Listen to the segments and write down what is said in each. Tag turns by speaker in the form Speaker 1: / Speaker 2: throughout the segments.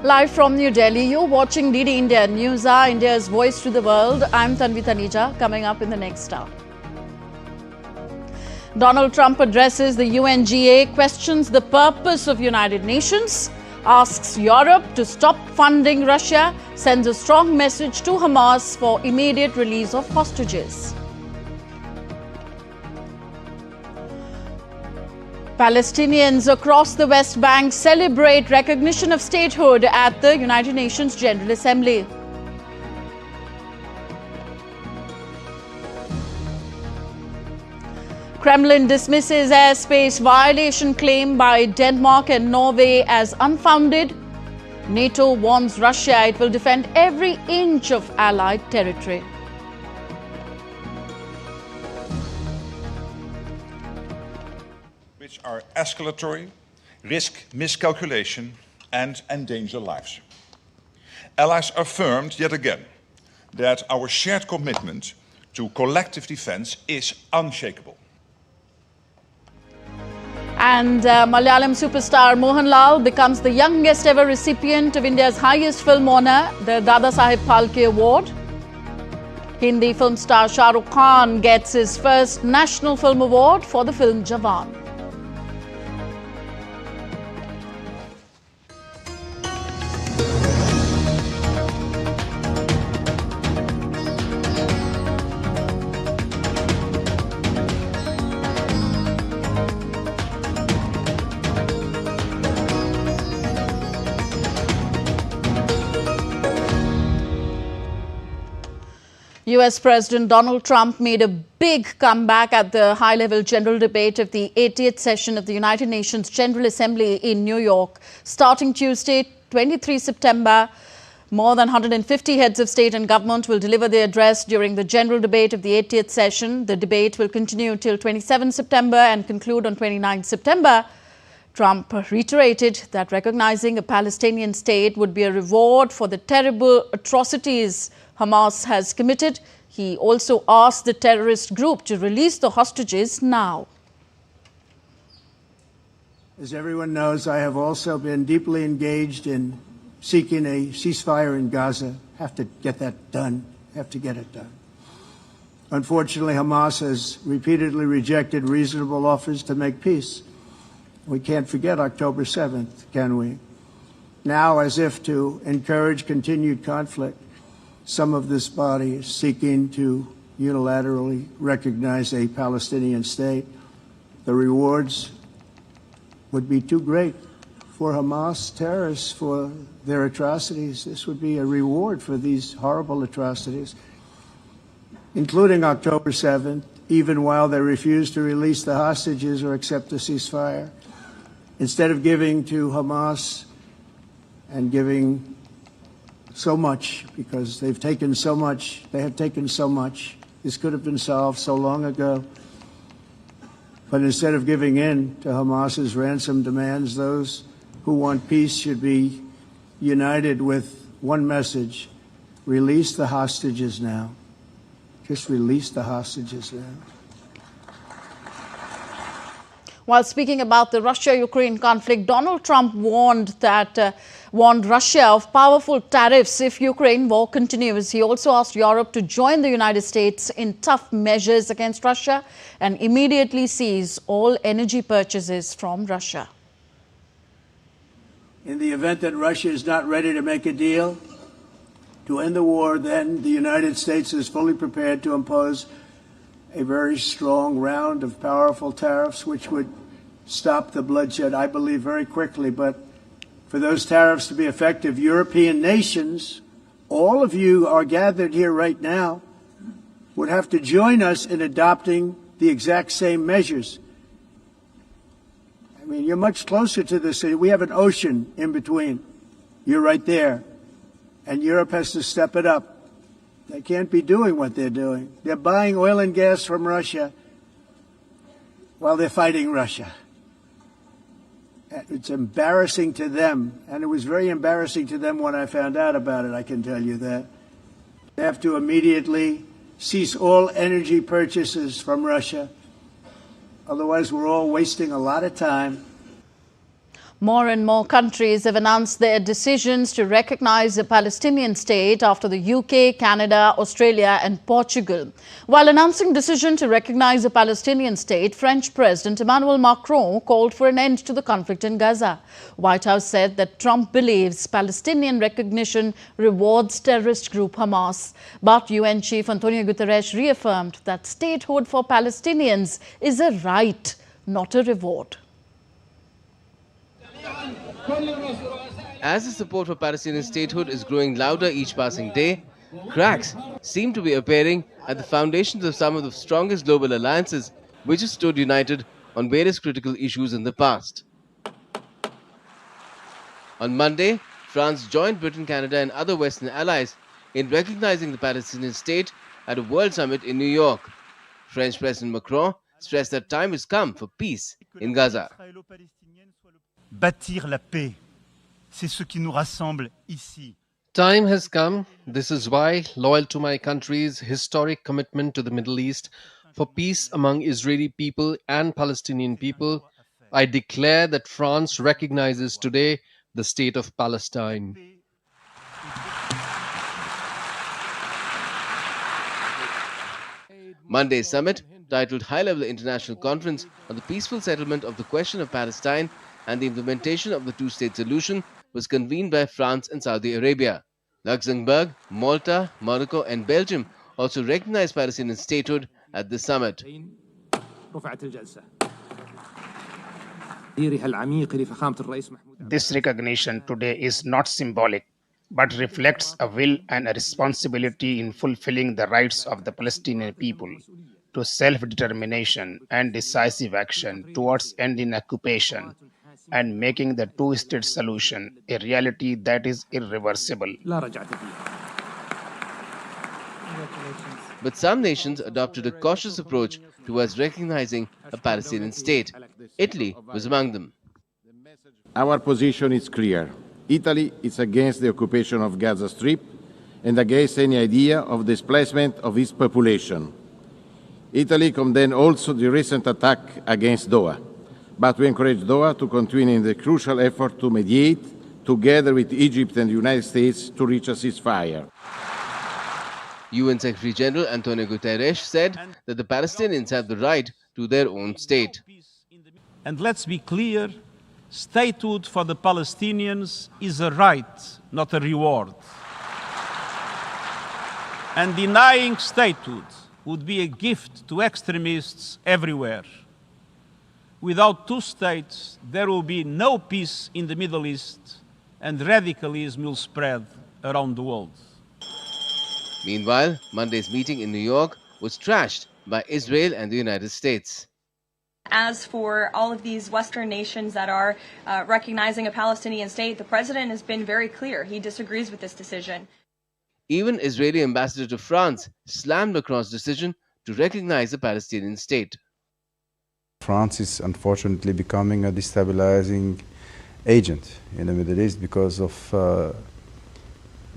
Speaker 1: Live from New Delhi, you're watching DD India Newshour, India's voice to the world. I'm Tanvi Taneja. Coming up in the next hour, Donald Trump addresses the UNGA, questions the purpose of United Nations, asks Europe to stop funding Russia, sends a strong message to Hamas for immediate release of hostages. Palestinians across the West Bank celebrate recognition of statehood at the United Nations General Assembly. Kremlin dismisses airspace violation claim by Denmark and Norway as unfounded. NATO warns Russia it will defend every inch of Allied territory.
Speaker 2: Which are escalatory, risk miscalculation and endanger lives. Allies affirmed yet again that our shared commitment to collective defense is unshakable.
Speaker 1: And Malayalam superstar Mohanlal becomes the youngest ever recipient of India's highest film honour, the Dadasaheb Phalke Award. Hindi film star Shah Rukh Khan gets his first National Film Award for the film Jawan. US President Donald Trump made a big comeback at the high-level general debate of the 80th session of the United Nations General Assembly in New York. Starting Tuesday, 23 September, more than 150 heads of state and government will deliver their address during the general debate of the 80th session. The debate will continue till 27 September and conclude on 29 September. Trump reiterated that recognizing a Palestinian state would be a reward for the terrible atrocities Hamas has committed. He also asked the terrorist group to release the hostages now.
Speaker 3: As everyone knows, I have also been deeply engaged in seeking a ceasefire in Gaza. Have to get that done. Have to get it done. Unfortunately, Hamas has repeatedly rejected reasonable offers to make peace. We can't forget October 7th, can we? Now, as if to encourage continued conflict, some of this body is seeking to unilaterally recognize a Palestinian state. The rewards would be too great for Hamas terrorists for their atrocities. This would be a reward for these horrible atrocities, including October 7th, even while they refuse to release the hostages or accept a ceasefire. Instead of giving to Hamas and giving so much, because they've taken so much, they have taken so much. This could have been solved so long ago. But instead of giving in to Hamas's ransom demands, those who want peace should be united with one message: release the hostages now. Just release the hostages now.
Speaker 1: While speaking about the Russia-Ukraine conflict, Donald Trump warned Russia of powerful tariffs if Ukraine war continues. He also asked Europe to join the United States in tough measures against Russia and immediately seize all energy purchases from Russia.
Speaker 3: In the event that Russia is not ready to make a deal to end the war, then the United States is fully prepared to impose a very strong round of powerful tariffs which would stop the bloodshed, I believe, very quickly. But for those tariffs to be effective, European nations, all of you are gathered here right now, would have to join us in adopting the exact same measures. I mean, you're much closer to this. We have an ocean in between. You're right there. And Europe has to step it up. They can't be doing what they're doing. They're buying oil and gas from Russia while they're fighting Russia. It's embarrassing to them, and it was very embarrassing to them when I found out about it, I can tell you that. They have to immediately cease all energy purchases from Russia. Otherwise, we're all wasting a lot of time.
Speaker 1: More and more countries have announced their decisions to recognize a Palestinian state after the UK, Canada, Australia and Portugal. While announcing decision to recognize a Palestinian state, French President Emmanuel Macron called for an end to the conflict in Gaza. White House said that Trump believes Palestinian recognition rewards terrorist group Hamas. But UN Chief Antonio Guterres reaffirmed that statehood for Palestinians is a right, not a reward.
Speaker 4: As the support for Palestinian statehood is growing louder each passing day, cracks seem to be appearing at the foundations of some of the strongest global alliances which have stood united on various critical issues in the past. On Monday, France joined Britain, Canada and other Western allies in recognizing the Palestinian state at a World Summit in New York. French President Macron stressed that time has come for peace in Gaza.
Speaker 5: Bâtir la paix, c'est ce qui nous rassemble ici.
Speaker 6: Time has come. This is why, loyal to my country's historic commitment to the Middle East for peace among Israeli people and Palestinian people, I declare that France recognizes today the state of Palestine.
Speaker 4: Monday's summit, titled High-Level International Conference on the Peaceful Settlement of the Question of Palestine and the Implementation of the Two-State Solution, was convened by France and Saudi Arabia. Luxembourg, Malta, Morocco and Belgium also recognized Palestinian statehood at the summit.
Speaker 7: This recognition today is not symbolic, but reflects a will and a responsibility in fulfilling the rights of the Palestinian people to self-determination and decisive action towards ending occupation and making the two-state solution a reality that is irreversible.
Speaker 4: But some nations adopted a cautious approach towards recognizing a Palestinian state. Italy was among them.
Speaker 8: Our position is clear. Italy is against the occupation of Gaza Strip and against any idea of displacement of its population. Italy condemned also the recent attack against Doha, but we encourage Doha to continue in the crucial effort to mediate, together with Egypt and the United States, to reach a ceasefire.
Speaker 4: UN Secretary General Antonio Guterres said that the Palestinians have the right to their own state.
Speaker 5: And let's be clear, statehood for the Palestinians is a right, not a reward. And denying statehood would be a gift to extremists everywhere. Without two states, there will be no peace in the Middle East, and radicalism will spread around the world.
Speaker 4: Meanwhile, Monday's meeting in New York was trashed by Israel and the United States.
Speaker 9: As for all of these Western nations that are recognizing a Palestinian state, the president has been very clear. He disagrees with this decision.
Speaker 4: Even Israeli ambassador to France slammed Macron's decision to recognize a Palestinian state.
Speaker 10: France is unfortunately becoming a destabilizing agent in the Middle East because of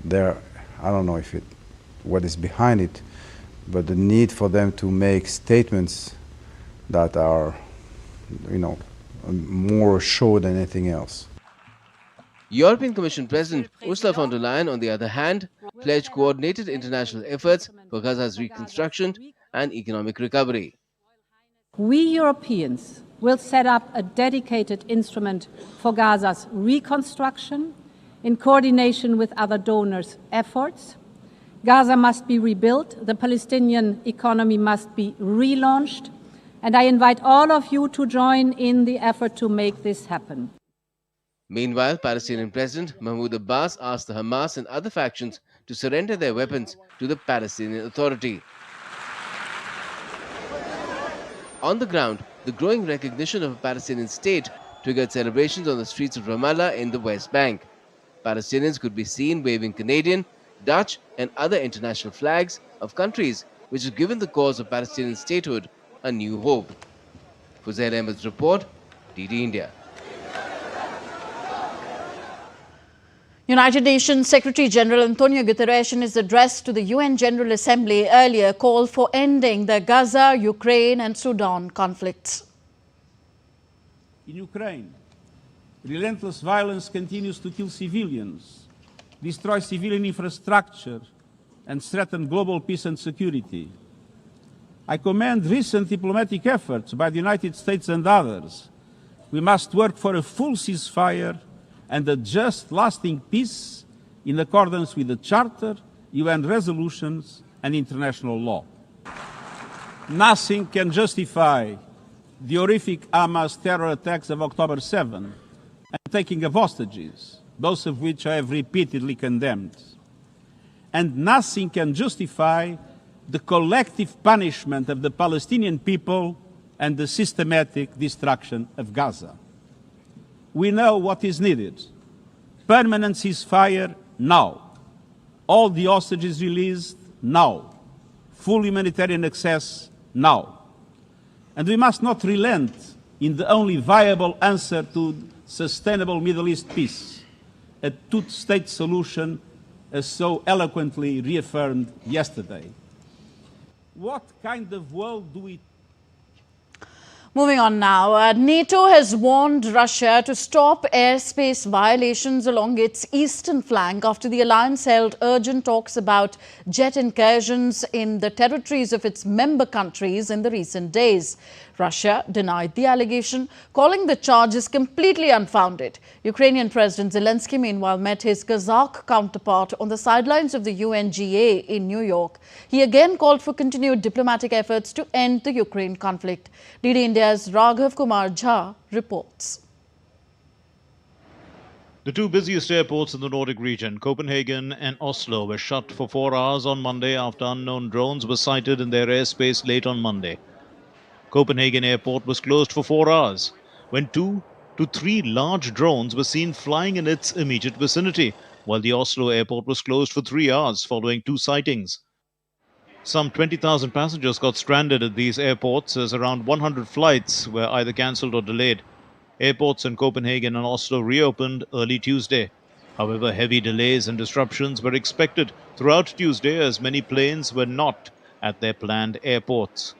Speaker 10: their, I don't know what is behind it, but the need for them to make statements that are, more show than anything else.
Speaker 4: European Commission President Ursula von der Leyen, on the other hand, pledged coordinated international efforts for Gaza's reconstruction and economic recovery.
Speaker 11: We Europeans will set up a dedicated instrument for Gaza's reconstruction in coordination with other donors' efforts. Gaza must be rebuilt, the Palestinian economy must be relaunched, and I invite all of you to join in the effort to make this happen.
Speaker 4: Meanwhile, Palestinian President Mahmoud Abbas asked the Hamas and other factions to surrender their weapons to the Palestinian Authority. On the ground, the growing recognition of a Palestinian state triggered celebrations on the streets of Ramallah in the West Bank. Palestinians could be seen waving Canadian, Dutch and other international flags of countries which have given the cause of Palestinian statehood a new hope. Fuzail Ahmed's report, DD India.
Speaker 1: United Nations Secretary General Antonio Guterres, in his address to the UN General Assembly earlier, called for ending the Gaza, Ukraine and Sudan conflicts.
Speaker 5: In Ukraine, relentless violence continues to kill civilians, destroy civilian infrastructure, and threaten global peace and security. I commend recent diplomatic efforts by the United States and others. We must work for a full ceasefire and a just, lasting peace in accordance with the Charter, UN resolutions, and international law. Nothing can justify the horrific Hamas terror attacks of October 7 and taking of hostages, both of which I have repeatedly condemned. And nothing can justify the collective punishment of the Palestinian people and the systematic destruction of Gaza. We know what is needed. Permanent ceasefire now. All the hostages released now. Full humanitarian access now. And we must not relent in the only viable answer to sustainable Middle East peace, a two-state solution as so eloquently reaffirmed yesterday. What kind of world do we...
Speaker 1: Moving on now, NATO has warned Russia to stop airspace violations along its eastern flank after the alliance held urgent talks about jet incursions in the territories of its member countries in the recent days. Russia denied the allegation, calling the charges completely unfounded. Ukrainian President Zelensky, meanwhile, met his Kazakh counterpart on the sidelines of the UNGA in New York. He again called for continued diplomatic efforts to end the Ukraine conflict. DD India's Raghav Kumar Jha reports.
Speaker 12: The two busiest airports in the Nordic region, Copenhagen and Oslo, were shut for 4 hours on Monday after unknown drones were sighted in their airspace late on Monday. Copenhagen Airport was closed for 4 hours when 2 to 3 large drones were seen flying in its immediate vicinity, while the Oslo airport was closed for 3 hours following 2 sightings. Some 20,000 passengers got stranded at these airports as around 100 flights were either cancelled or delayed. Airports in Copenhagen and Oslo reopened early Tuesday. However, heavy delays and disruptions were expected throughout Tuesday as many planes were not at their planned airports.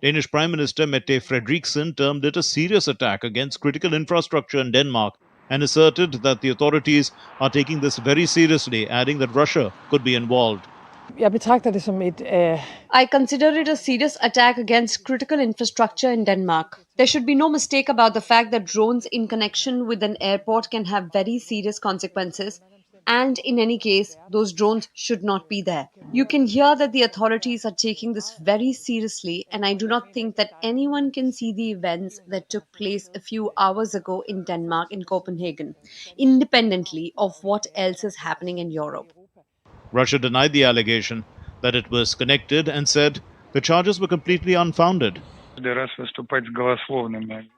Speaker 12: Danish Prime Minister Mette Frederiksen termed it a serious attack against critical infrastructure in Denmark and asserted that the authorities are taking this very seriously, adding that Russia could be involved.
Speaker 13: I consider it a serious attack against critical infrastructure in Denmark. There should be no mistake about the fact that drones in connection with an airport can have very serious consequences. And in any case, those drones should not be there. You can hear that the authorities are taking this very seriously, and I do not think that anyone can see the events that took place a few hours ago in Denmark, in Copenhagen, independently of what else is happening in Europe.
Speaker 12: Russia denied the allegation that it was connected and said the charges were completely unfounded.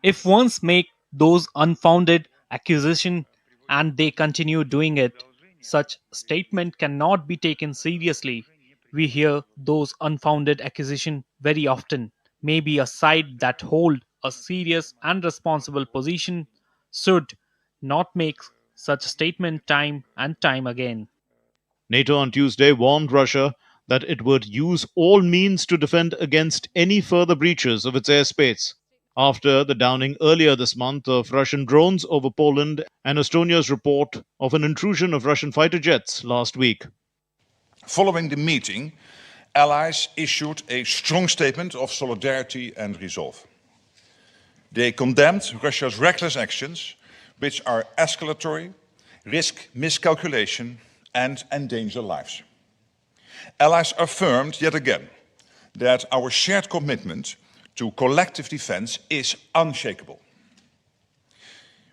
Speaker 14: If ones make those unfounded accusations and they continue doing it, such statement cannot be taken seriously. We hear those unfounded accusations very often. Maybe a side that hold a serious and responsible position should not make such statement time and time again.
Speaker 12: NATO on Tuesday warned Russia that it would use all means to defend against any further breaches of its airspace, after the downing earlier this month of Russian drones over Poland and Estonia's report of an intrusion of Russian fighter jets last week.
Speaker 2: Following the meeting, allies issued a strong statement of solidarity and resolve. They condemned Russia's reckless actions, which are escalatory, risk miscalculation, and endanger lives. Allies affirmed yet again that our shared commitment to collective defense is unshakable.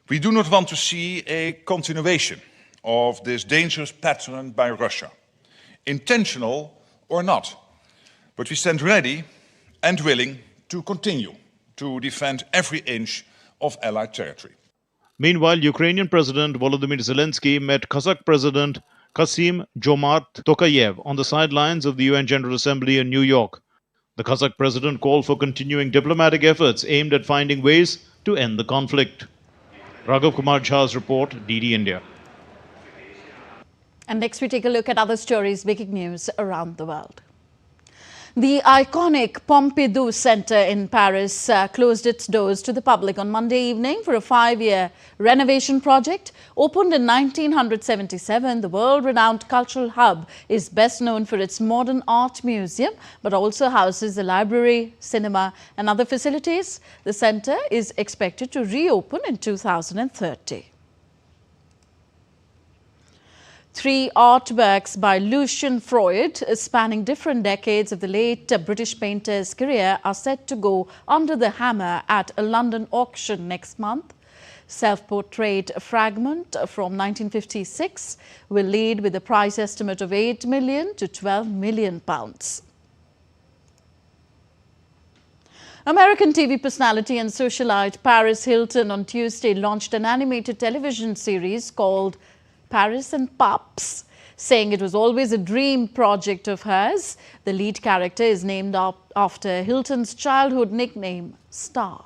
Speaker 2: We do not want to see a continuation of this dangerous pattern by Russia, intentional or not, but we stand ready and willing to continue to defend every inch of Allied territory.
Speaker 12: Meanwhile, Ukrainian President Volodymyr Zelensky met Kazakh President Kassym-Jomart Tokayev on the sidelines of the UN General Assembly in New York. The Kazakh president called for continuing diplomatic efforts aimed at finding ways to end the conflict. Raghav Kumar Jha's report, DD India.
Speaker 1: And next we take a look at other stories making news around the world. The iconic Pompidou Centre in Paris closed its doors to the public on Monday evening for a 5-year renovation project. Opened in 1977, the world-renowned cultural hub is best known for its modern art museum, but also houses a library, cinema and other facilities. The centre is expected to reopen in 2030. 3 artworks by Lucian Freud, spanning different decades of the late British painter's career, are set to go under the hammer at a London auction next month. Self-portrait fragment from 1956 will lead with a price estimate of £8 million to £12 million. American TV personality and socialite Paris Hilton on Tuesday launched an animated television series called Paris and Pups, saying it was always a dream project of hers. The lead character is named after Hilton's childhood nickname, Star.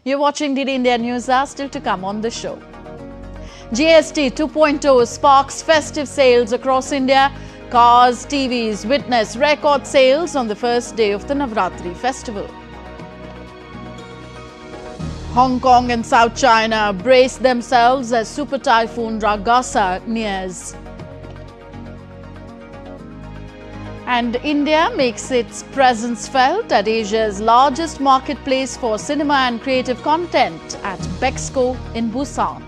Speaker 1: You're watching DD India Newshour, still to come on the show. GST 2.0 sparks festive sales across India. Cars, TVs witness record sales on the first day of the Navratri festival. Hong Kong and South China brace themselves as super typhoon Ragasa nears. And India makes its presence felt at Asia's largest marketplace for cinema and creative content at Bexco in Busan.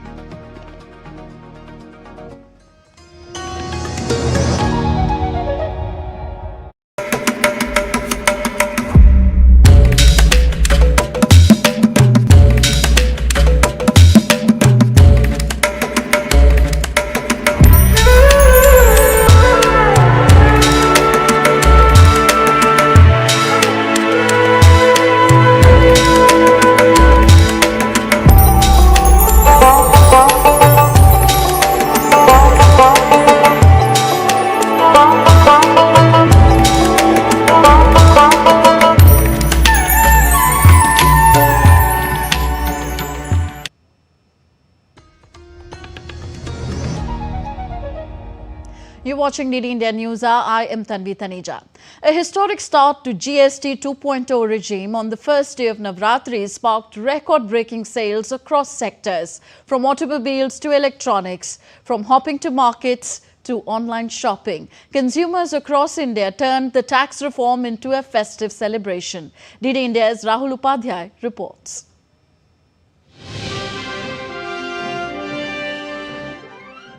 Speaker 1: You're watching DD India Newshour. I am Tanvi Taneja. A historic start to GST 2.0 regime on the first day of Navratri sparked record-breaking sales across sectors, from automobiles to electronics, from hopping to markets to online shopping. Consumers across India turned the tax reform into a festive celebration. DD India's Rahul Upadhyay reports.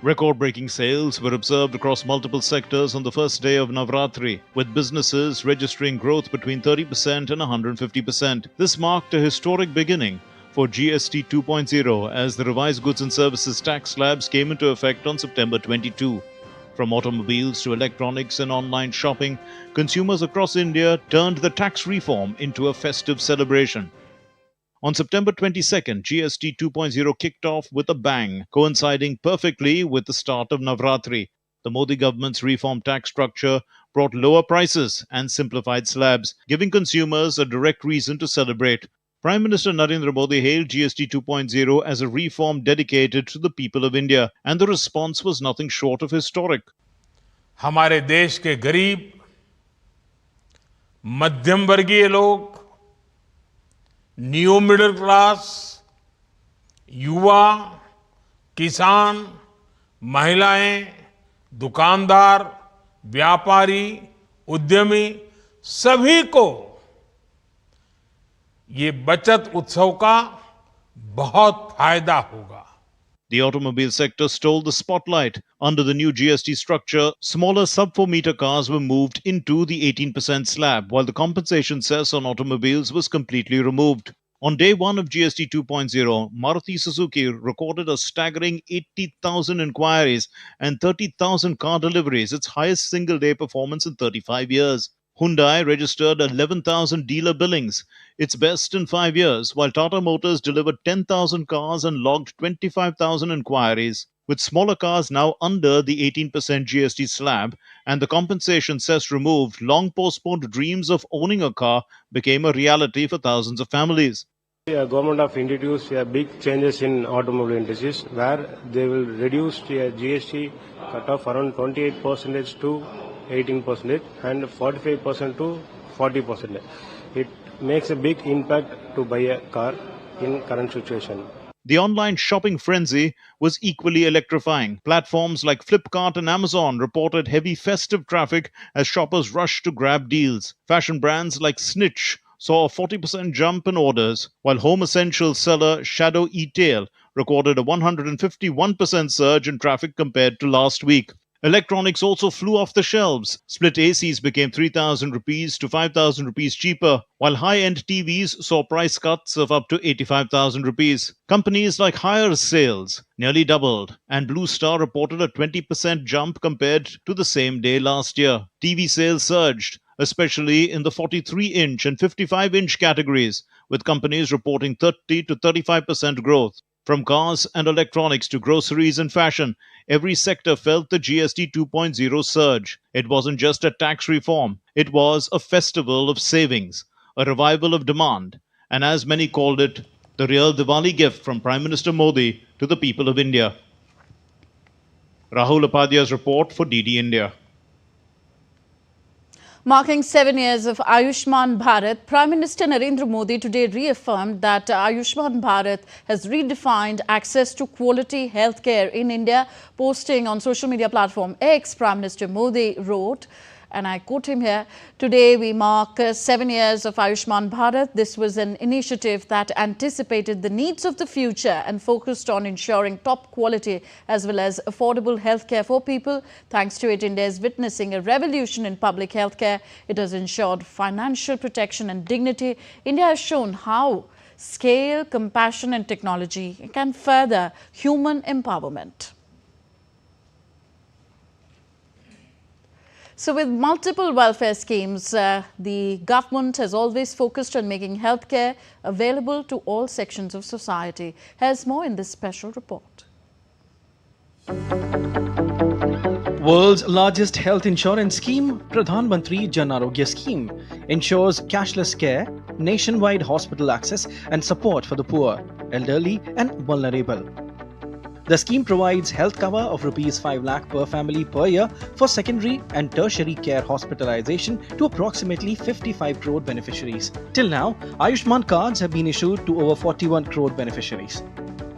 Speaker 12: Record-breaking sales were observed across multiple sectors on the first day of Navratri, with businesses registering growth between 30% and 150%. This marked a historic beginning for GST 2.0 as the revised goods and services tax slabs came into effect on September 22. From automobiles to electronics and online shopping, consumers across India turned the tax reform into a festive celebration. On September 22nd, GST 2.0 kicked off with a bang, coinciding perfectly with the start of Navratri. The Modi government's reform tax structure brought lower prices and simplified slabs, giving consumers a direct reason to celebrate. Prime Minister Narendra Modi hailed GST 2.0 as a reform dedicated to the people of India, and the response was nothing short of historic.
Speaker 15: हमारे देश के गरीब, मध्यम वर्गीय लोग, new middle class, युवा, किसान, महिलाएं, दुकानदार, व्यापारी, उद्यमी सभी को ये बचत उत्सव का बहुत फायदा होगा.
Speaker 12: The automobile sector stole the spotlight. Under the new GST structure, smaller sub-4 meter cars were moved into the 18% slab, while the compensation cess on automobiles was completely removed. On day one of GST 2.0, Maruti Suzuki recorded a staggering 80,000 inquiries and 30,000 car deliveries, its highest single-day performance in 35 years. Hyundai registered 11,000 dealer billings, its best in 5 years, while Tata Motors delivered 10,000 cars and logged 25,000 inquiries. With smaller cars now under the 18% GST slab and the compensation cess removed, long postponed dreams of owning a car became a reality for thousands of families.
Speaker 16: Government have introduced big changes in automobile industries where they will reduce the GST cut-off around 28% to 18% and 45% to 40%. It makes a big impact to buy a car in current situation.
Speaker 12: The online shopping frenzy was equally electrifying. Platforms like Flipkart and Amazon reported heavy festive traffic as shoppers rushed to grab deals. Fashion brands like Snitch saw a 40% jump in orders, while home essentials seller Shadow E-Tail recorded a 151% surge in traffic compared to last week. Electronics also flew off the shelves. Split ACs became 3,000 rupees to 5,000 rupees cheaper, while high-end TVs saw price cuts of up to 85,000 rupees. Companies like Hire's sales nearly doubled, and Blue Star reported a 20% jump compared to the same day last year. TV sales surged, especially in the 43-inch and 55-inch categories, with companies reporting 30 to 35% growth. From cars and electronics to groceries and fashion, every sector felt the GST 2.0 surge. It wasn't just a tax reform, it was a festival of savings, a revival of demand, and as many called it, the real Diwali gift from Prime Minister Modi to the people of India. Rahul Upadhyay's report for DD India.
Speaker 1: Marking 7 years of Ayushman Bharat, Prime Minister Narendra Modi today reaffirmed that Ayushman Bharat has redefined access to quality healthcare in India. Posting on social media platform X, Prime Minister Modi wrote, and I quote him here, "Today we mark 7 years of Ayushman Bharat. This was an initiative that anticipated the needs of the future and focused on ensuring top quality as well as affordable healthcare for people. Thanks to it, India is witnessing a revolution in public healthcare. It has ensured financial protection and dignity. India has shown how scale, compassion and technology can further human empowerment." So with multiple welfare schemes, the government has always focused on making healthcare available to all sections of society. Here's more in this special report.
Speaker 17: World's largest health insurance scheme, Pradhan Mantri Jan Arogya Scheme, ensures cashless care, nationwide hospital access and support for the poor, elderly and vulnerable. The scheme provides health cover of Rs 5 lakh per family per year for secondary and tertiary care hospitalization to approximately 55 crore beneficiaries. Till now, Ayushman cards have been issued to over 41 crore beneficiaries.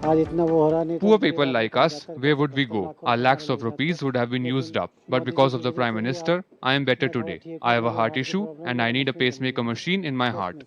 Speaker 18: Poor people like us, where would we go? Our lakhs of rupees would have been used up. But because of the Prime Minister, I am better today. I have a heart issue and I need a pacemaker machine in my heart.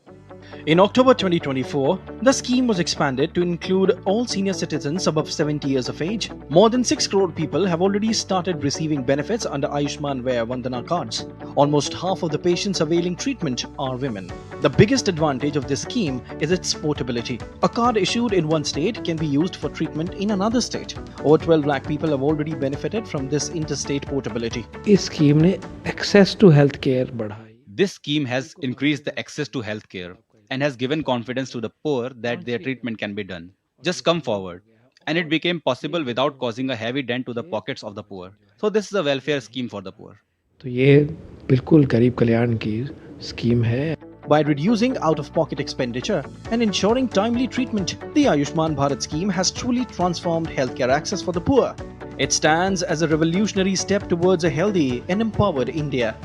Speaker 17: In October 2024, the scheme was expanded to include all senior citizens above 70 years of age. More than 6 crore people have already started receiving benefits under Ayushman Vaya Vandana cards. Almost half of the patients availing treatment are women. The biggest advantage of this scheme is its portability. A card issued in one state can be used for treatment in another state. Over 12 lakh people have already benefited from this interstate portability.
Speaker 19: This scheme ने access to healthcare बढ़ाई.
Speaker 20: This scheme has increased the access to healthcare and has given confidence to the poor that their treatment can be done. Just come forward. And it became possible without causing a heavy dent to the pockets of the poor. So this is a welfare scheme for the poor.
Speaker 19: तो ये बिल्कुल गरीब कल्याण की scheme है.
Speaker 17: By reducing out-of-pocket expenditure and ensuring timely treatment, the Ayushman Bharat scheme has truly transformed healthcare access for the poor. It stands as a revolutionary step towards a healthy and empowered India.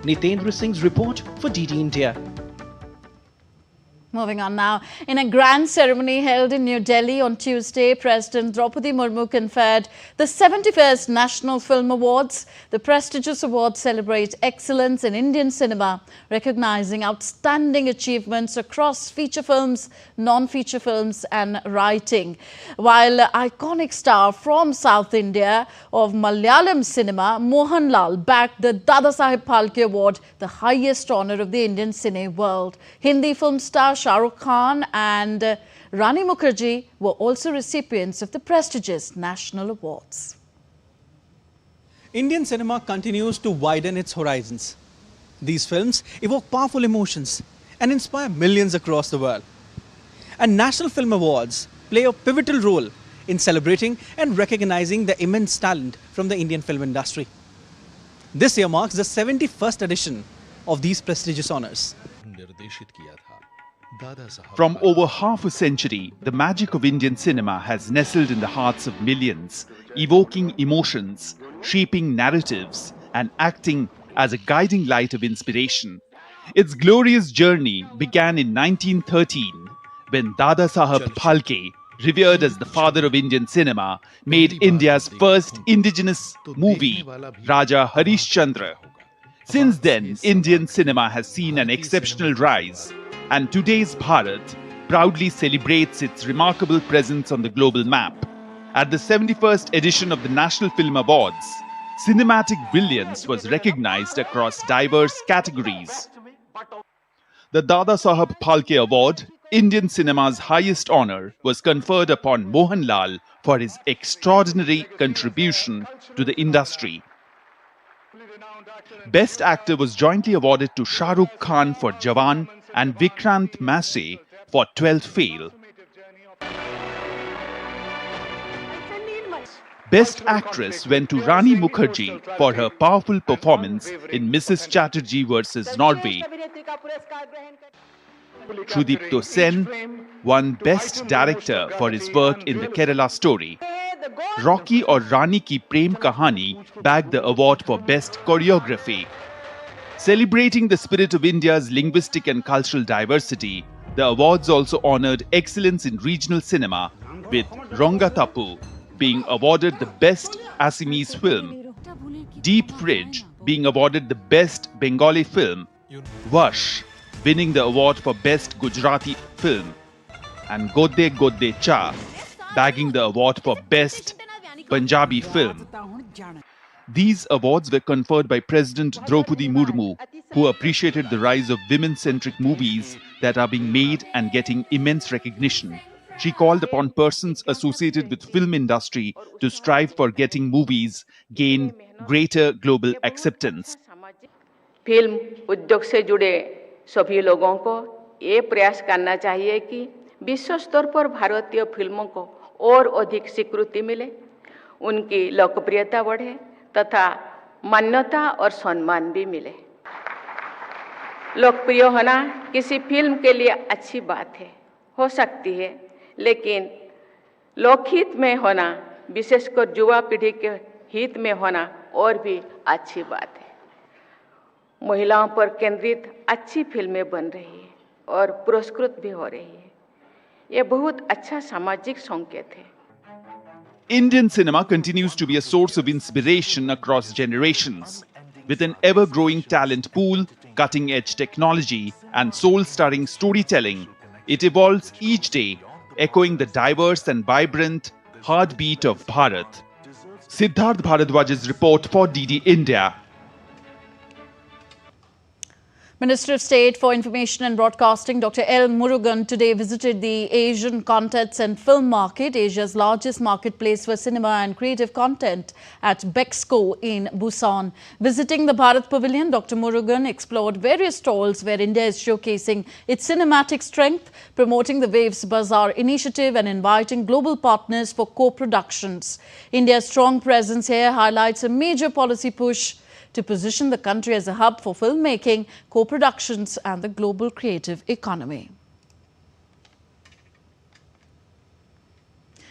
Speaker 17: Nitendra Singh's report for DD India.
Speaker 1: Moving on now, in a grand ceremony held in New Delhi on Tuesday, President Draupadi Murmu conferred the 71st National Film Awards. The prestigious awards celebrate excellence in Indian cinema, recognizing outstanding achievements across feature films, non-feature films and writing. While iconic star from South India of Malayalam cinema, Mohanlal bagged the Dadasaheb Phalke Award, the highest honor of the Indian cine world. Hindi film star Shah Rukh Khan and Rani Mukherjee were also recipients of the prestigious national awards.
Speaker 17: Indian cinema continues to widen its horizons. These films evoke powerful emotions and inspire millions across the world. And National Film Awards play a pivotal role in celebrating and recognizing the immense talent from the Indian film industry. This year marks the 71st edition of these prestigious honors.
Speaker 21: From over half a century, the magic of Indian cinema has nestled in the hearts of millions, evoking emotions, shaping narratives, and acting as a guiding light of inspiration. Its glorious journey began in 1913 when Dadasaheb Phalke, revered as the father of Indian cinema, made India's first indigenous movie, Raja Harishchandra. Since then, Indian cinema has seen an exceptional rise, and today's Bharat proudly celebrates its remarkable presence on the global map. At the 71st edition of the National Film Awards, cinematic brilliance was recognized across diverse categories. The Dadasaheb Phalke Award, Indian cinema's highest honor, was conferred upon Mohanlal for his extraordinary contribution to the industry. Best Actor was jointly awarded to Shah Rukh Khan for Jawan and Vikrant Massey for 12th Fail. Best Actress went to Rani Mukherjee for her powerful performance in Mrs. Chatterjee vs. Norway. Sudipto Sen won Best Director for his work in the Kerala Story. Rocky or Rani Ki Prem Kahani bagged the award for Best Choreography. Celebrating the spirit of India's linguistic and cultural diversity, the awards also honored excellence in regional cinema, with Rongatappu being awarded the Best Assamese Film, Deep Fridge being awarded the Best Bengali Film, Vash winning the award for Best Gujarati Film, and Godde Godde Cha bagging the award for Best Punjabi Film. These awards were conferred by President Draupadi Murmu, who appreciated the rise of women-centric movies that are being made and getting immense recognition. She called upon persons associated with film industry to strive for getting movies gain greater global acceptance.
Speaker 22: Film उद्योग से जुड़े सभी लोगों को ये प्रयास करना चाहिए कि विश्व स्तर पर भारतीय फिल्मों को और अधिक स्वीकृति मिले, उनकी लोकप्रियता बढ़े तथा मान्यता और सम्मान भी मिले। लोकप्रिय होना किसी फिल्म के लिए अच्छी बात है, हो सकती है, लेकिन लोकहित में होना, विशेषकर युवा पीढ़ी के हित में होना और भी अच्छी बात है। महिलाओं पर केंद्रित अच्छी फिल्में बन रही है और पुरस्कृत भी हो रही है। ये बहुत अच्छा सामाजिक संकेत है।
Speaker 21: Indian cinema continues to be a source of inspiration across generations. With an ever-growing talent pool, cutting-edge technology, and soul-stirring storytelling, it evolves each day, echoing the diverse and vibrant heartbeat of Bharat. Siddharth Bharadwaj's report for DD India.
Speaker 1: Minister of State for Information and Broadcasting Dr. L. Murugan today visited the Asian Contents and Film Market, Asia's largest marketplace for cinema and creative content, at Bexco in Busan. Visiting the Bharat Pavilion, Dr. Murugan explored various stalls where India is showcasing its cinematic strength, promoting the Waves Bazaar initiative and inviting global partners for co-productions. India's strong presence here highlights a major policy push to position the country as a hub for filmmaking, co-productions and the global creative economy.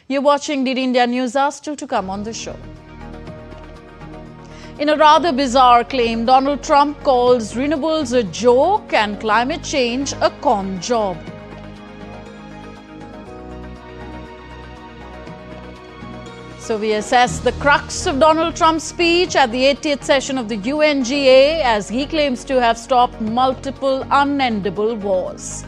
Speaker 1: You're watching DD India Newshour, still to come on the show. In a rather bizarre claim, Donald Trump calls renewables a joke and climate change a con job. So we assess the crux of Donald Trump's speech at the 80th session of the UNGA as he claims to have stopped multiple unendable wars.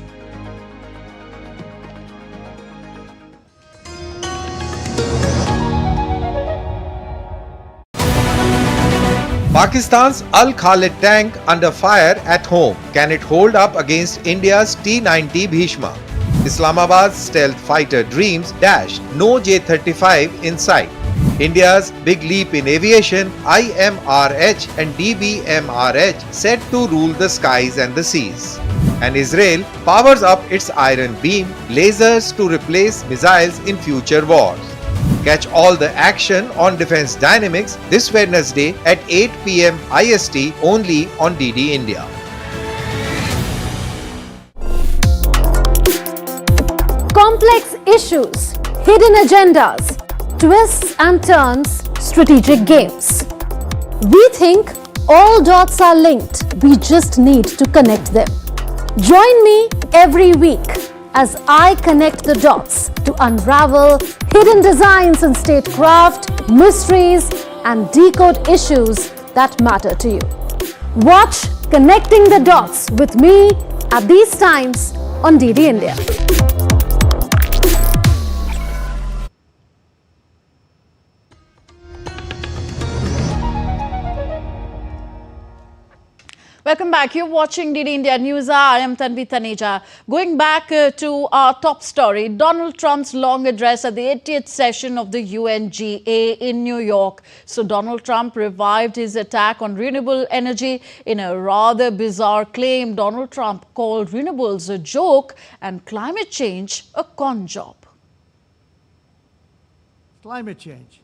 Speaker 23: Pakistan's Al Khalid tank under fire at home. Can it hold up against India's T-90 Bhishma? Islamabad's stealth fighter dreams dashed. No J-35 in sight. India's big leap in aviation, IMRH and DBMRH set to rule the skies and the seas. And Israel powers up its Iron Beam lasers to replace missiles in future wars. Catch all the action on Defense Dynamics this Wednesday at 8 p.m. IST only on DD India.
Speaker 3: issues, hidden agendas, twists and turns, strategic games. We think all dots are linked. We just need to connect them. Join me every week as I connect the dots to unravel hidden designs in statecraft, mysteries, and decode issues that matter to you. Watch Connecting the Dots with me at these times on DD India.
Speaker 1: Welcome back. You're watching DD India Newshour. I am Tanvi Taneja. Going back to our top story, Donald Trump's long address at the 80th session of the UNGA in New York. So Donald Trump revived his attack on renewable energy in a rather bizarre claim. Donald Trump called renewables a joke and climate change a con job.
Speaker 6: Climate change.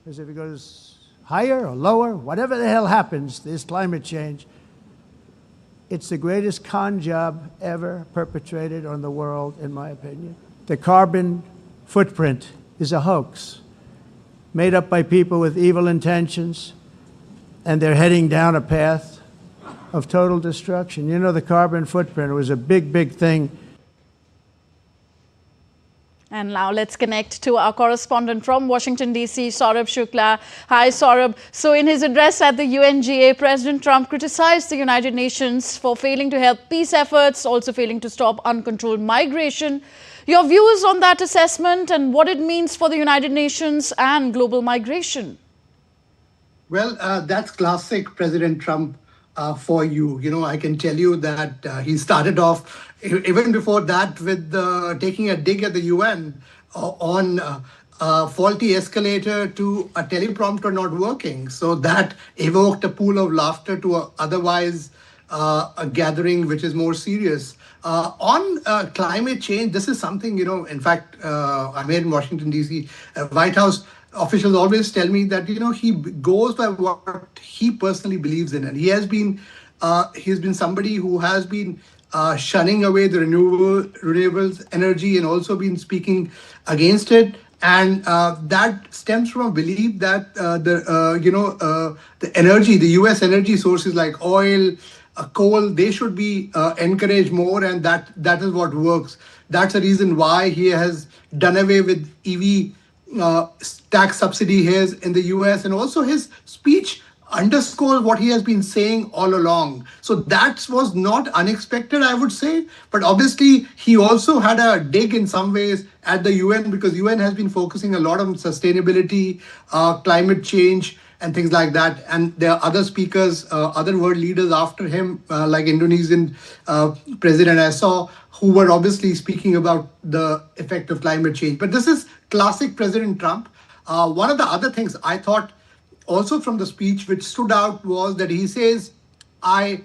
Speaker 6: Because if it goes higher or lower, whatever the hell happens, there's climate change. It's the greatest con job ever perpetrated on the world, in my opinion. The carbon footprint is a hoax made up by people with evil intentions, and they're heading down a path of total destruction. You know, the carbon footprint was a big, big thing.
Speaker 1: And now let's connect to our correspondent from Washington, D.C., Saurabh Shukla. Hi, Saurabh. So in his address at the UNGA, President Trump criticized the United Nations for failing to help peace efforts, also failing to stop uncontrolled migration. Your views on that assessment and what it means for the United Nations and global migration?
Speaker 7: Well, that's classic President Trump for you. You know, I can tell you that he started off even before that with taking a dig at the UN on a faulty escalator to a teleprompter not working. So that evoked a pool of laughter to a otherwise a gathering which is more serious. On climate change, this is something, you know, in fact, I'm here in Washington, D.C. White House officials always tell me that, you know, he goes by what he personally believes in. And he's been somebody who has been shunning away the renewables energy and also been speaking against it. And that stems from a belief that the energy, the U.S. energy sources like oil, coal, they should be encouraged more, and that is what works. That's the reason why he has done away with EV tax subsidy here in the US, and also his speech underscores what he has been saying all along. So that was not unexpected, I would say. But obviously, he also had a dig in some ways at the UN, because UN has been focusing a lot on sustainability, climate change, and things like that. And there are other speakers, other world leaders after him, like Indonesian President I saw, who were obviously speaking about the effect of climate change. But this is classic President Trump. One of the other things I thought also from the speech which stood out was that he says, I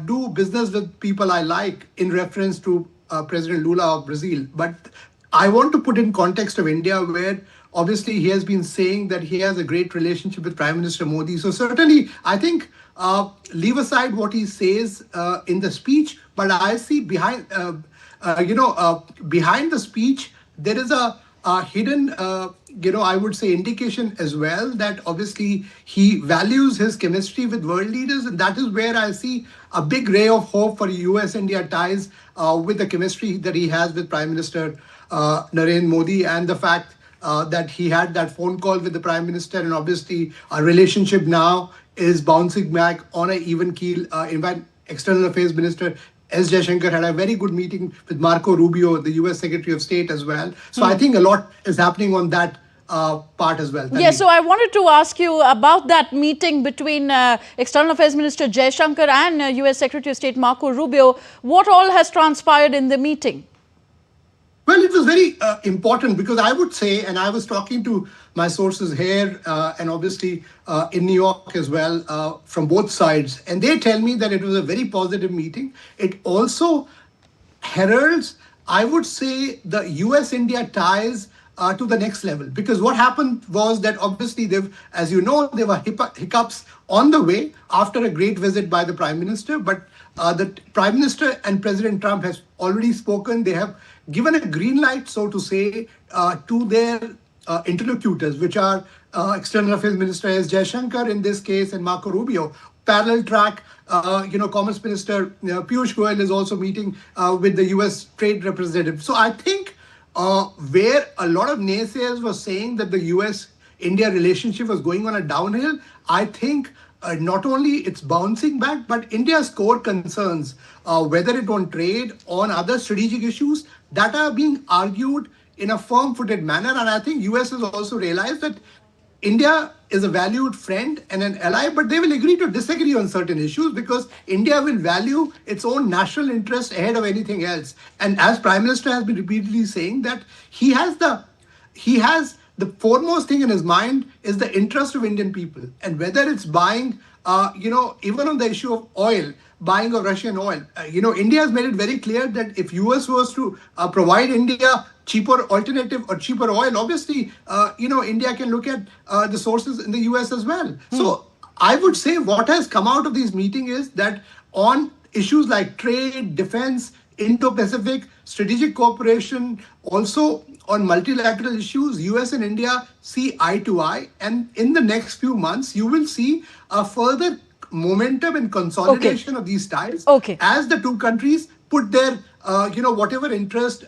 Speaker 7: do business with people I like, in reference to President Lula of Brazil. But I want to put in context of India, where obviously he has been saying that he has a great relationship with Prime Minister Modi. So certainly, I think, leave aside what he says in the speech, but I see behind the speech, there is a hidden, I would say, indication as well that obviously he values his chemistry with world leaders. And that is where I see a big ray of hope for US-India ties with the chemistry that he has with Prime Minister Narendra Modi, and the fact that he had that phone call with the Prime Minister, and obviously our relationship now is bouncing back on an even keel. In fact, External Affairs Minister S. Jaishankar had a very good meeting with Marco Rubio, the US Secretary of State, as well. So I think a lot is happening on that part as well.
Speaker 1: Yes, so I wanted to ask you about that meeting between External Affairs Minister Jaishankar and US Secretary of State Marco Rubio. What all has transpired in the meeting?
Speaker 7: Well, it was very important, because I would say, and I was talking to my sources here and obviously in New York as well, from both sides, and they tell me that it was a very positive meeting. It also heralds, I would say, the US-India ties to the next level. Because what happened was that obviously, as you know, there were hiccups on the way after a great visit by the Prime Minister. But the Prime Minister and President Trump has already spoken. They have given a green light, so to say, to their interlocutors, which are External Affairs Minister S. Jaishankar in this case and Marco Rubio. Parallel track, Commerce Minister Piyush Goyal is also meeting with the US trade representative. So I think where a lot of naysayers were saying that the US-India relationship was going on a downhill, I think not only it's bouncing back, but India's core concerns, whether it on trade, on other strategic issues, that are being argued in a firm-footed manner. And I think US has also realized that India is a valued friend and an ally, but they will agree to disagree on certain issues because India will value its own national interest ahead of anything else. And as Prime Minister has been repeatedly saying that he has the foremost thing in his mind is the interest of Indian people. And whether it's buying, even on the issue of oil, buying of Russian oil, India has made it very clear that if US was to provide India cheaper alternative or cheaper oil, obviously, India can look at the sources in the US as well. So I would say what has come out of these meetings is that on issues like trade, defense, Indo-Pacific, strategic cooperation, also on multilateral issues, US and India see eye to eye. And in the next few months, you will see a further momentum and consolidation of these ties as the two countries put their, whatever interest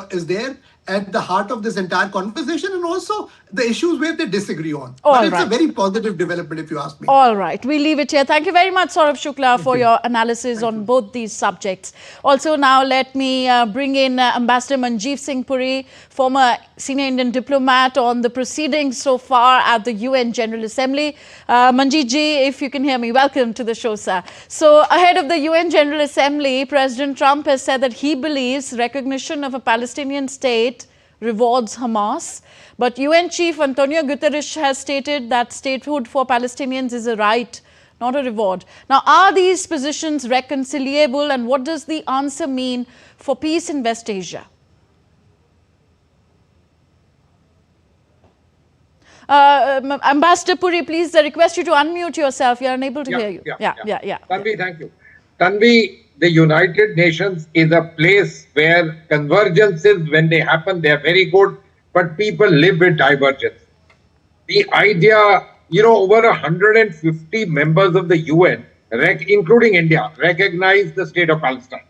Speaker 7: is there at the heart of this entire conversation, and also the issues where they disagree on. But it's a very positive development, if you ask me.
Speaker 1: All right, we'll leave it here. Thank you very much, Saurabh Shukla, for your analysis on both these subjects. Also, now let me bring in Ambassador Manjeev Singh Puri, former senior Indian diplomat, on the proceedings so far at the UN General Assembly. Manjeev ji, if you can hear me, welcome to the show, sir. So, ahead of the UN General Assembly, President Trump has said that he believes recognition of a Palestinian state rewards Hamas. But UN Chief Antonio Guterres has stated that statehood for Palestinians is a right, not a reward. Now, are these positions reconcilable, and what does the answer mean for peace in West Asia? Ambassador Puri, please request you to unmute yourself. We are unable to hear you. Yeah.
Speaker 8: Tanvi, thank you. Tanvi, the United Nations is a place where convergences, when they happen, they are very good, but people live with divergence. The idea, over 150 members of the UN, including India, recognize the state of Palestine.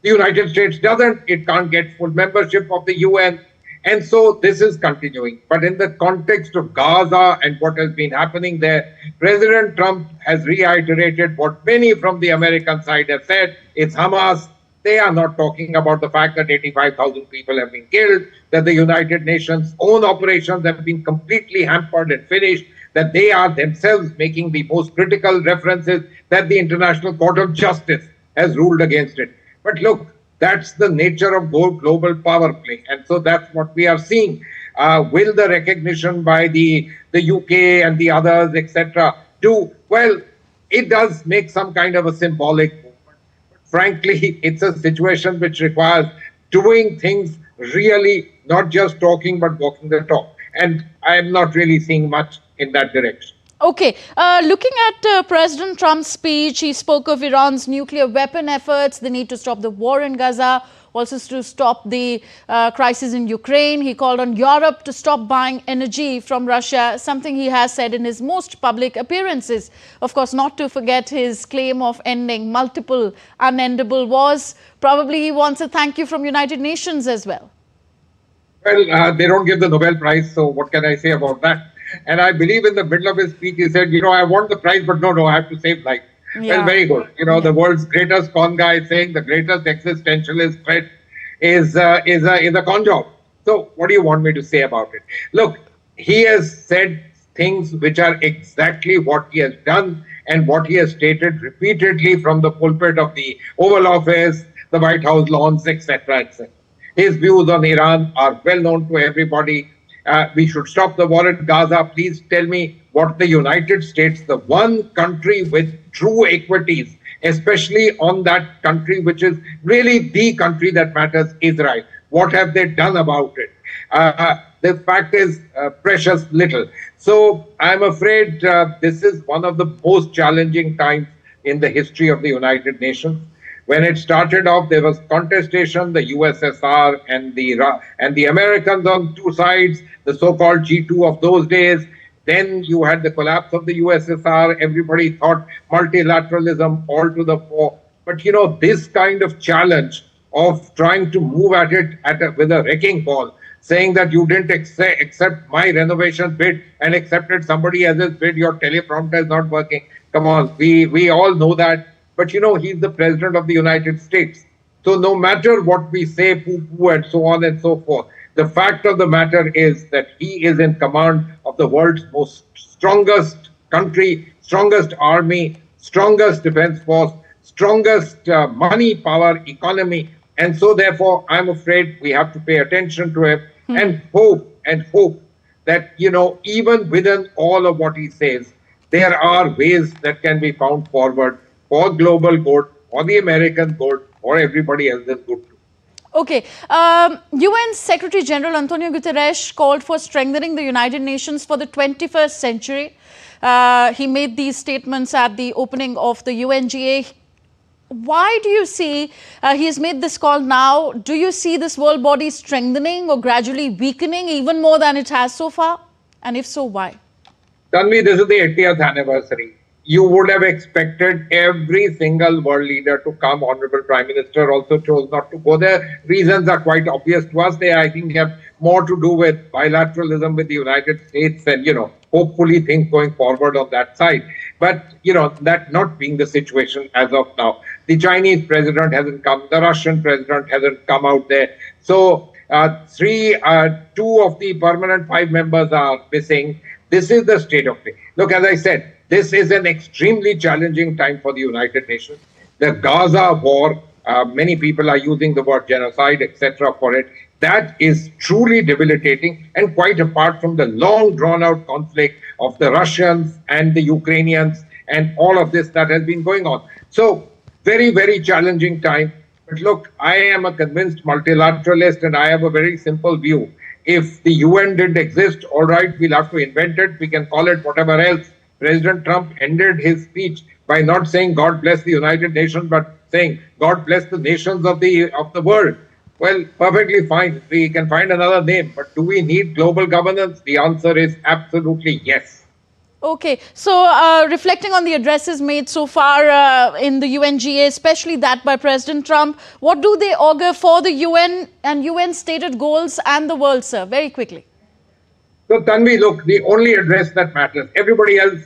Speaker 8: The United States doesn't, it can't get full membership of the UN. And so this is continuing. But in the context of Gaza and what has been happening there, President Trump has reiterated what many from the American side have said. It's Hamas. They are not talking about the fact that 85,000 people have been killed, that the United Nations' own operations have been completely hampered and finished, that they are themselves making the most critical references, that the International Court of Justice has ruled against it. But look, that's the nature of global power play. And so that's what we are seeing. Will the recognition by the UK and the others, etc., do? Well, it does make some kind of a symbolic movement. Frankly, it's a situation which requires doing things really, not just talking, but walking the talk. And I am not really seeing much in that direction.
Speaker 1: Okay, looking at President Trump's speech, he spoke of Iran's nuclear weapon efforts, the need to stop the war in Gaza, also to stop the crisis in Ukraine. He called on Europe to stop buying energy from Russia, something he has said in his most public appearances. Of course, not to forget his claim of ending multiple unendable wars. Probably he wants a thank you from United Nations as well.
Speaker 8: Well, they don't give the Nobel Prize, so what can I say about that? And I believe in the middle of his speech, he said, I want the prize, but no, I have to save life. Yeah. Well, very good. The world's greatest con guy is saying the greatest existentialist threat is a con job. So what do you want me to say about it? Look, he has said things which are exactly what he has done and what he has stated repeatedly from the pulpit of the Oval Office, the White House lawns, etc., etc. His views on Iran are well known to everybody. We should stop the war in Gaza. Please tell me what the United States, the one country with true equities, especially on that country which is really the country that matters, Israel. What have they done about it? The fact is precious little. So I'm afraid this is one of the most challenging times in the history of the United Nations. When it started off, there was contestation, the USSR and the Americans on two sides, the so-called G2 of those days. Then you had the collapse of the USSR. Everybody thought multilateralism all to the fore. But this kind of challenge of trying to move at it with a wrecking ball, saying that you didn't accept my renovation bid and accepted somebody else's bid, your teleprompter is not working. Come on, we all know that. But he's the president of the United States. So no matter what we say, poo-poo and so on and so forth, the fact of the matter is that he is in command of the world's strongest country, strongest army, strongest defense force, strongest money, power, economy. And so therefore, I'm afraid we have to pay attention to him and hope that, even within all of what he says, there are ways that can be found forward for global good, for the American good, for everybody else's good.
Speaker 1: Okay. UN Secretary General Antonio Guterres called for strengthening the United Nations for the 21st century. He made these statements at the opening of the UNGA. Why do you see he has made this call now? Do you see this world body strengthening or gradually weakening even more than it has so far? And if so, why?
Speaker 8: Tanvi, this is the 80th anniversary. You would have expected every single world leader to come. Honorable Prime Minister also chose not to go there. Reasons are quite obvious to us. They, I think, have more to do with bilateralism with the United States and, hopefully things going forward on that side. But, that not being the situation as of now. The Chinese president hasn't come. The Russian president hasn't come out there. So, two of the permanent 5 members are missing. This is the state of play. Look, as I said, this is an extremely challenging time for the United Nations. The Gaza war, many people are using the word genocide, etc. for it. That is truly debilitating, and quite apart from the long drawn-out conflict of the Russians and the Ukrainians and all of this that has been going on. So, very, very challenging time. But look, I am a convinced multilateralist, and I have a very simple view. If the UN didn't exist, all right, we'll have to invent it. We can call it whatever else. President Trump ended his speech by not saying God bless the United Nations, but saying God bless the nations of the world. Well, perfectly fine. We can find another name. But do we need global governance? The answer is absolutely yes.
Speaker 1: Okay. So reflecting on the addresses made so far in the UNGA, especially that by President Trump, what do they augur for the UN and UN stated goals and the world, sir? Very quickly.
Speaker 8: So, Tanvi, look, the only address that matters, everybody else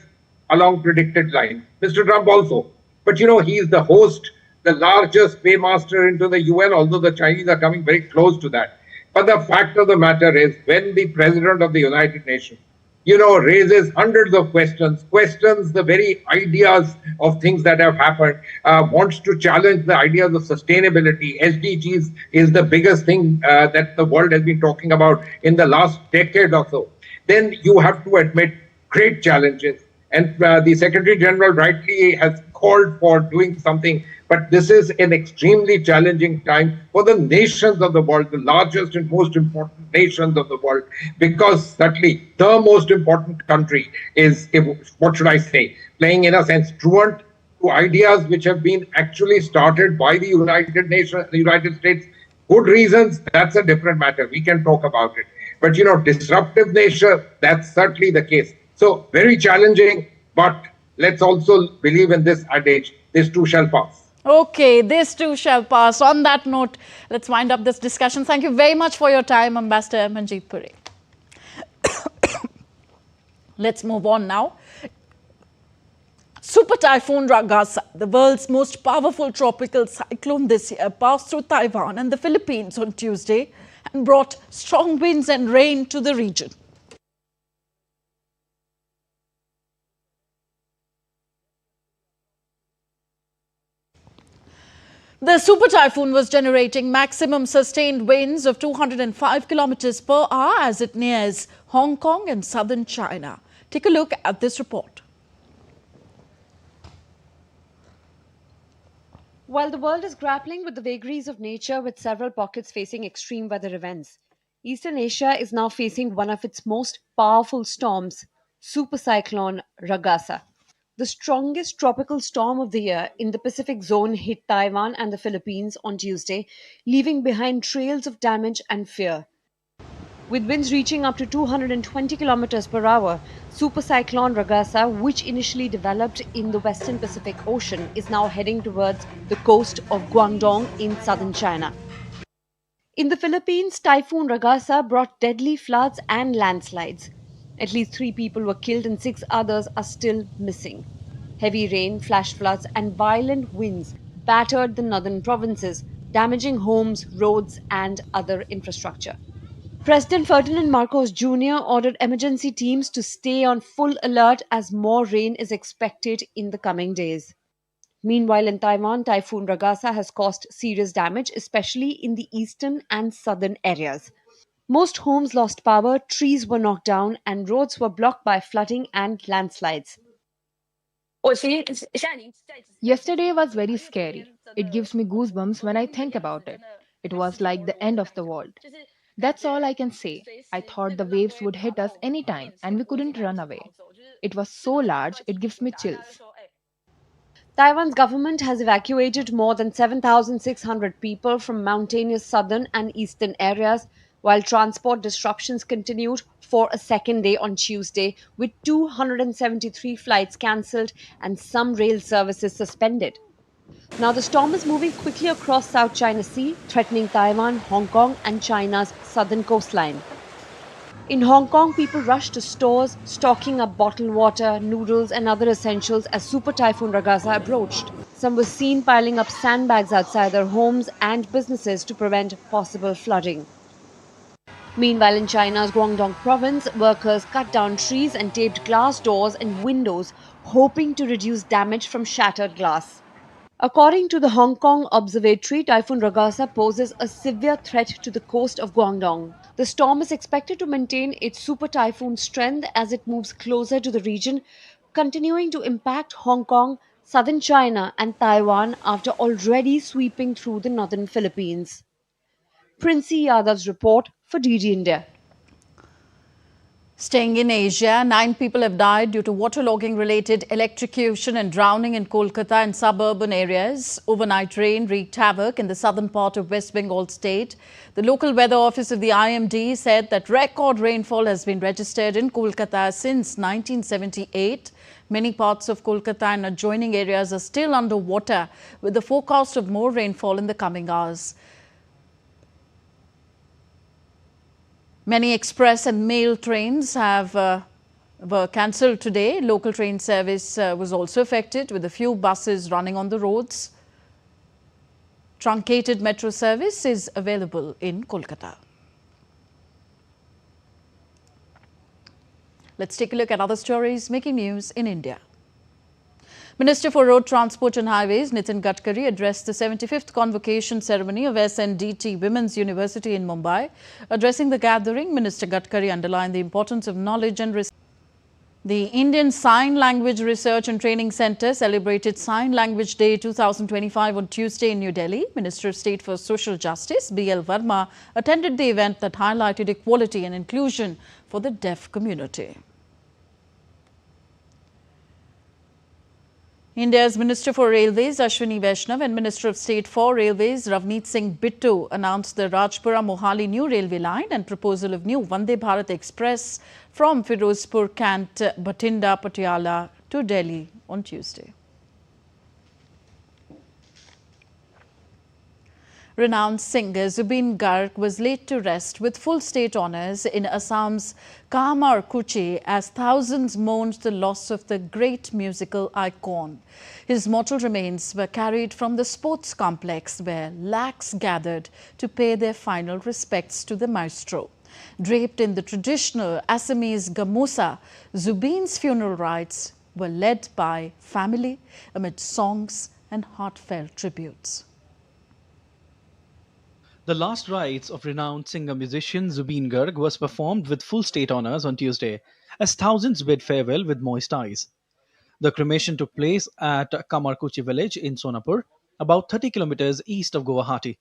Speaker 8: along predicted lines, Mr. Trump also. But, he is the host, the largest paymaster into the UN, although the Chinese are coming very close to that. But the fact of the matter is, when the President of the United Nations, raises hundreds of questions the very ideas of things that have happened, wants to challenge the ideas of sustainability. SDGs is the biggest thing that the world has been talking about in the last decade or so. Then you have to admit great challenges. And the Secretary General rightly has called for doing something. But this is an extremely challenging time for the nations of the world, the largest and most important nations of the world, because certainly the most important country is, what should I say, playing in a sense truant to ideas which have been actually started by the United Nations, the United States. Good reasons, that's a different matter. We can talk about it. But, disruptive nature, that's certainly the case. So very challenging, but let's also believe in this adage, this too shall pass.
Speaker 1: Okay, this too shall pass. On that note, let's wind up this discussion. Thank you very much for your time, Ambassador Manjeet Puri. Let's move on now. Super Typhoon Ragasa, the world's most powerful tropical cyclone this year, passed through Taiwan and the Philippines on Tuesday and brought strong winds and rain to the region. The super typhoon was generating maximum sustained winds of 205 kilometers per hour as it nears Hong Kong and southern China. Take a look at this report.
Speaker 13: While the world is grappling with the vagaries of nature with several pockets facing extreme weather events, Eastern Asia is now facing one of its most powerful storms, Super Cyclone Ragasa. The strongest tropical storm of the year in the Pacific zone hit Taiwan and the Philippines on Tuesday, leaving behind trails of damage and fear. With winds reaching up to 220 kilometers per hour, Super Cyclone Ragasa, which initially developed in the western Pacific Ocean, is now heading towards the coast of Guangdong in southern China. In the Philippines, Typhoon Ragasa brought deadly floods and landslides. At least 3 people were killed and 6 others are still missing. Heavy rain, flash floods, and violent winds battered the northern provinces, damaging homes, roads, and other infrastructure. President Ferdinand Marcos Jr. ordered emergency teams to stay on full alert as more rain is expected in the coming days. Meanwhile, in Taiwan, Typhoon Ragasa has caused serious damage, especially in the eastern and southern areas. Most homes lost power, trees were knocked down, and roads were blocked by flooding and landslides.
Speaker 9: Yesterday was very scary. It gives me goosebumps when I think about it. It was like the end of the world. That's all I can say. I thought the waves would hit us anytime and we couldn't run away. It was so large, it gives me chills.
Speaker 13: Taiwan's government has evacuated more than 7,600 people from mountainous southern and eastern areas, while transport disruptions continued for a second day on Tuesday, with 273 flights cancelled and some rail services suspended. Now the storm is moving quickly across South China Sea, threatening Taiwan, Hong Kong, and China's southern coastline. In Hong Kong, people rushed to stores, stocking up bottled water, noodles, and other essentials as Super Typhoon Ragasa approached. Some were seen piling up sandbags outside their homes and businesses to prevent possible flooding. Meanwhile, in China's Guangdong province, workers cut down trees and taped glass doors and windows, hoping to reduce damage from shattered glass. According to the Hong Kong Observatory, Typhoon Ragasa poses a severe threat to the coast of Guangdong. The storm is expected to maintain its super typhoon strength as it moves closer to the region, continuing to impact Hong Kong, southern China, and Taiwan after already sweeping through the northern Philippines. Princey Yadav's report for DD India.
Speaker 1: Staying in Asia, 9 people have died due to waterlogging related electrocution and drowning in Kolkata and suburban areas. Overnight rain wreaked havoc in the southern part of West Bengal state. The local weather office of the IMD said that record rainfall has been registered in Kolkata since 1978. Many parts of Kolkata and adjoining areas are still underwater, with the forecast of more rainfall in the coming hours. Many express and mail trains were cancelled today. Local train service was also affected, with a few buses running on the roads. Truncated metro service is available in Kolkata. Let's take a look at other stories making news in India. Minister for Road Transport and Highways Nitin Gadkari addressed the 75th convocation ceremony of SNDT Women's University in Mumbai. Addressing the gathering, Minister Gadkari underlined the importance of knowledge and research. The Indian Sign Language Research and Training Centre celebrated Sign Language Day 2025 on Tuesday in New Delhi. Minister of State for Social Justice B.L. Verma attended the event that highlighted equality and inclusion for the deaf community. India's Minister for Railways Ashwini Vaishnav and Minister of State for Railways Ravneet Singh Bittu announced the Rajpura-Mohali new railway line and proposal of new Vande Bharat Express from Firozpur, Kant, Bhatinda, Patiala to Delhi on Tuesday. Renowned singer Zubeen Garg was laid to rest with full state honours in Assam's Kamarkuchi as thousands mourned the loss of the great musical icon. His mortal remains were carried from the sports complex where lakhs gathered to pay their final respects to the maestro. Draped in the traditional Assamese gamusa, Zubeen's funeral rites were led by family amid songs and heartfelt tributes.
Speaker 17: The last rites of renowned singer-musician Zubeen Garg was performed with full state honours on Tuesday, as thousands bid farewell with moist eyes. The cremation took place at Kamarkuchi village in Sonapur, about 30 kilometers east of Guwahati.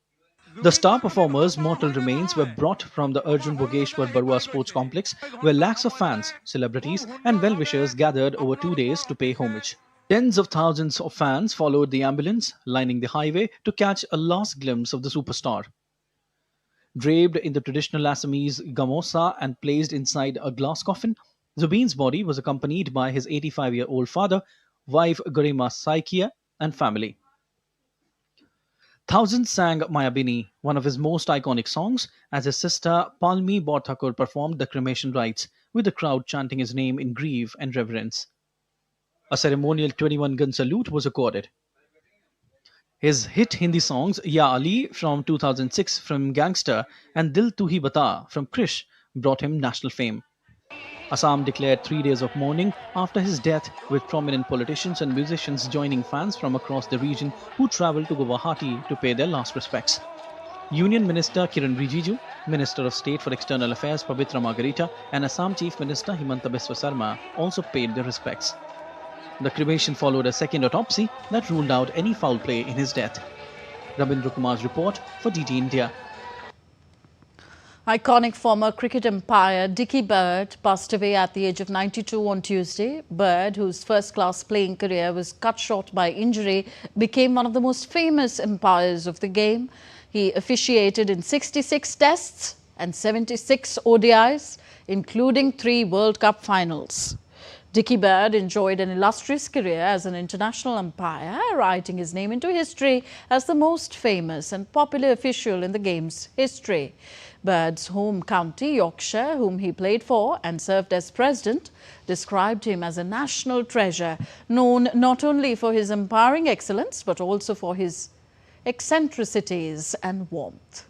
Speaker 17: The star performer's mortal remains were brought from the Arjun Bhogeshwar Barua Sports Complex, where lakhs of fans, celebrities and well-wishers gathered over 2 days to pay homage. Tens of thousands of fans followed the ambulance, lining the highway to catch a last glimpse of the superstar. Draped in the traditional Assamese gamosa and placed inside a glass coffin, Zubeen's body was accompanied by his 85-year-old father, wife Garima Saikia, and family. Thousands sang Mayabini, one of his most iconic songs, as his sister Palmi Borthakur performed the cremation rites, with the crowd chanting his name in grief and reverence. A ceremonial 21-gun salute was accorded. His hit Hindi songs Ya Ali from 2006 from Gangster and Dil Tu Hi Bata from Krish brought him national fame. Assam declared 3 days of mourning after his death, with prominent politicians and musicians joining fans from across the region who travelled to Guwahati to pay their last respects. Union Minister Kiran Rijiju, Minister of State for External Affairs Pavitra Margarita, and Assam Chief Minister Himanta Biswa Sarma also paid their respects. The cremation followed a second autopsy that ruled out any foul play in his death. Rabindra Kumar's report for DT India.
Speaker 1: Iconic former cricket umpire Dickie Bird passed away at the age of 92 on Tuesday. Bird, whose first-class playing career was cut short by injury, became one of the most famous umpires of the game. He officiated in 66 tests and 76 ODIs, including 3 World Cup finals. Dickie Bird enjoyed an illustrious career as an international umpire, writing his name into history as the most famous and popular official in the game's history. Bird's home county, Yorkshire, whom he played for and served as president, described him as a national treasure, known not only for his umpiring excellence but also for his eccentricities and warmth.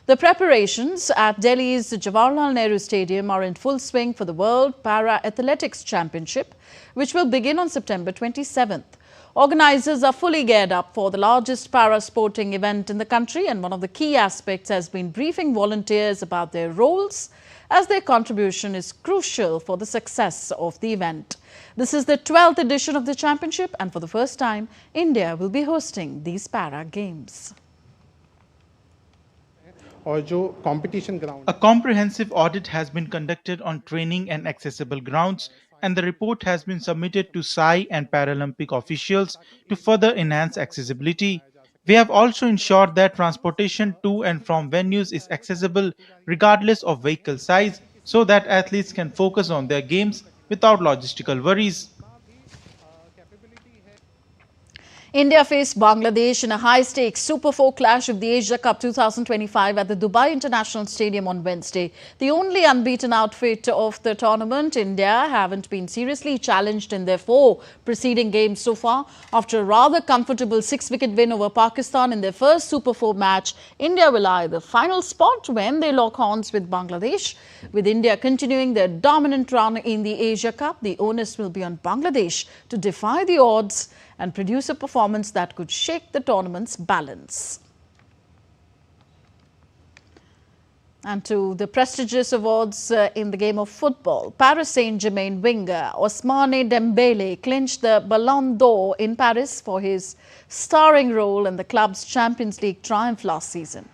Speaker 1: The preparations at Delhi's Jawaharlal Nehru Stadium are in full swing for the World Para Athletics Championship, which will begin on September 27th. Organisers are fully geared up for the largest para-sporting event in the country, and one of the key aspects has been briefing volunteers about their roles, as their contribution is crucial for the success of the event. This is the 12th edition of the championship, and for the first time, India will be hosting these para games.
Speaker 4: A comprehensive audit has been conducted on training and accessible grounds, and the report has been submitted to SAI and Paralympic officials to further enhance accessibility. We have also ensured that transportation to and from venues is accessible regardless of vehicle size, so that athletes can focus on their games without logistical worries.
Speaker 1: India faced Bangladesh in a high-stakes Super 4 clash of the Asia Cup 2025 at the Dubai International Stadium on Wednesday. The only unbeaten outfit of the tournament, India haven't been seriously challenged in their 4 preceding games so far. After a rather comfortable 6-wicket win over Pakistan in their first Super 4 match, India will eye the final spot when they lock horns with Bangladesh. With India continuing their dominant run in the Asia Cup, the onus will be on Bangladesh to defy the odds and produce a performance that could shake the tournament's balance. And to the prestigious awards in the game of football, Paris Saint-Germain winger Ousmane Dembele clinched the Ballon d'Or in Paris for his starring role in the club's Champions League triumph last season.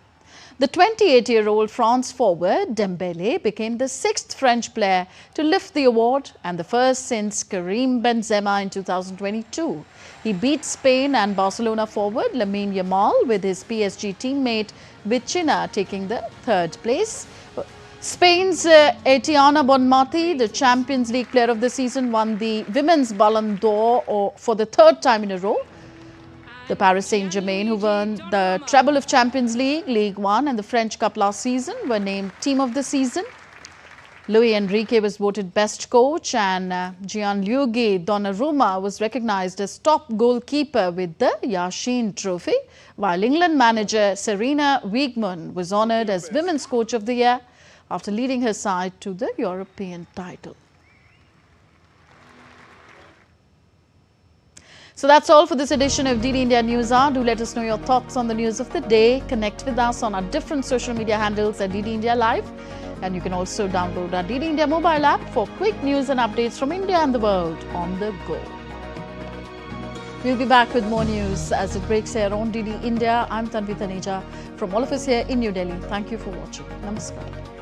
Speaker 1: The 28-year-old France forward Dembele became the 6th French player to lift the award and the first since Karim Benzema in 2022. He beat Spain and Barcelona forward Lamine Yamal, with his PSG teammate Vitinha taking the 3rd place. Spain's Etiana Bonmati, the Champions League player of the season, won the women's Ballon d'Or for the 3rd time in a row. The Paris Saint-Germain, who won the treble of Champions League, Ligue 1 and the French Cup last season, were named Team of the Season. Luis Enrique was voted Best Coach, and Gianluigi Donnarumma was recognized as top goalkeeper with the Yashin Trophy, while England manager Serena Wiegman was honoured as Women's Coach of the Year after leading her side to the European title. So that's all for this edition of DD India News Hour. Do let us know your thoughts on the news of the day. Connect with us on our different social media handles at DD India Live. And you can also download our DD India mobile app for quick news and updates from India and the world on the go. We'll be back with more news as it breaks here on DD India. I'm Tanvi Taneja from all of us here in New Delhi. Thank you for watching. Namaskar.